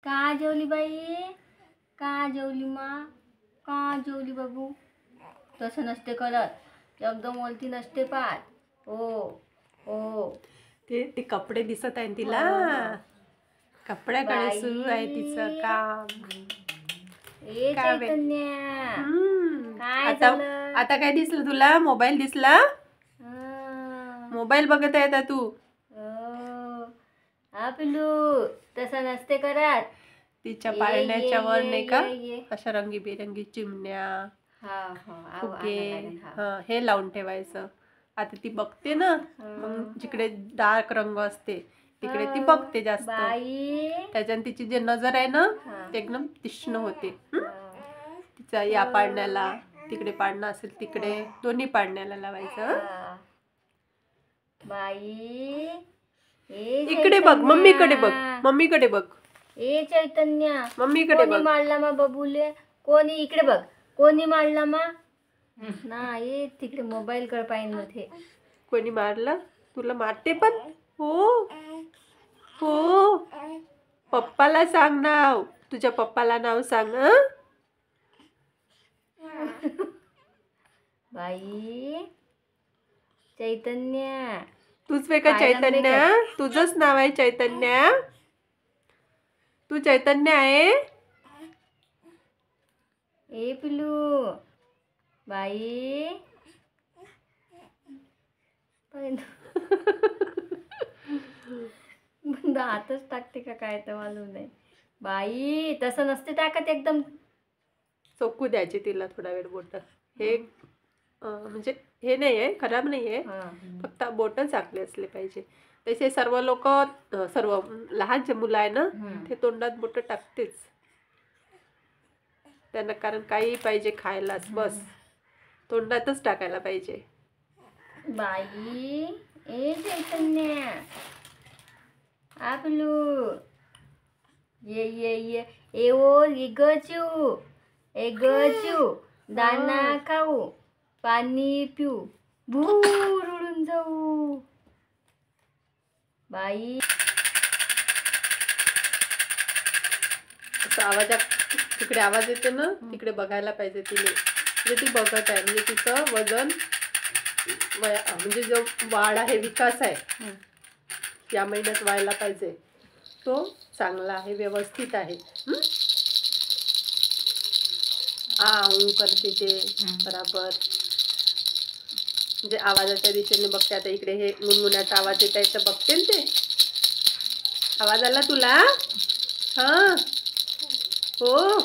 का जेवली बाई? का जेवली मा? का जेवली बाबू? तसं नसते करत, एकदम वलती नसते पाहत. हो हो. ते कपडे दिसत आहे तिला. कपड्याकडे सुरू आहे तिचं काम. ए चैतन्या, काय आता झालं? आता काय दिसलं तुला? मोबाईल दिसला? मोबाईल बघत आहे आता तू? हा पिल्लू, तसं नसते करत. तिच्या पाळण्याच्या वर नाही का अशा रंगीबेरंगी चिमण्या, फुगे, हे लावून ठेवायचं. आता ती बघते ना, मग जिकडे डार्क रंग असते तिकडे ती बघते जास्त. त्याच्याने तिची जी नजर आहे ना ते एकदम तीक्ष्ण होते. तिचा या पाळण्याला, तिकडे पाळणं असेल तिकडे, दोन्ही पाळण्याला लावायचं. बाई इकडे बघ, मम्मीकडे बघ, मम्मीकडे बघ. ए चैतन्या, मम्मीकडे बघ. कोणी मारला मा बबुले? कोणी? इकडे बघ, कोणी मारला मा? नाही, तिकडे मोबाईल कडे पाहिजे नव्हते. कोणी मारलं? तुला मारते पण? हो हो. पप्पाला सांग नाव, तुझ्या पप्पाला नाव सांग. बाई चैतन्या, तूच वे का चैतन्य? तुझंच नाव आहे चैतन्य? तू चैतन्य आहे? ए पिलू बाई. हातच टाकते का काय तर मालूम नाही. बाई तसं नसते टाकत, एकदम चोकू द्यायचे तिला थोडा वेळ बोट. हे म्हणजे हे नाही आहे, खराब नाही आहे, फक्त बोट चाकले असले पाहिजे. तसे सर्व लोक, सर्व लहान जे मुलं आहे ना ते तोंडात बोट टाकतेच त्यांना, कारण काही पाहिजे खायलाच, बस तोंडातच टाकायला पाहिजे. बाई ए चैतन्य, आपलू ये ये ये ए ओ गचू, ए गचू, दाना खाऊ, पाणी पिऊ, भूर उडून जाऊ. बाई आवाज, तिकडे आवाज येते ना, तिकडे बघायला पाहिजे तिने. म्हणजे ती बघत आहे, म्हणजे तिचं वजन, म्हणजे जो वाढ आहे, विकास आहे, या महिन्यात व्हायला पाहिजे, तो चांगला आहे, व्यवस्थित आहे. करते ते बराबर, म्हणजे आवाजाच्या दिशेने बघते. आता इकडे हे गुणगुण्याचा आवाज येत आहे तर बघते ना ते. आवाज आला तुला? हा हो.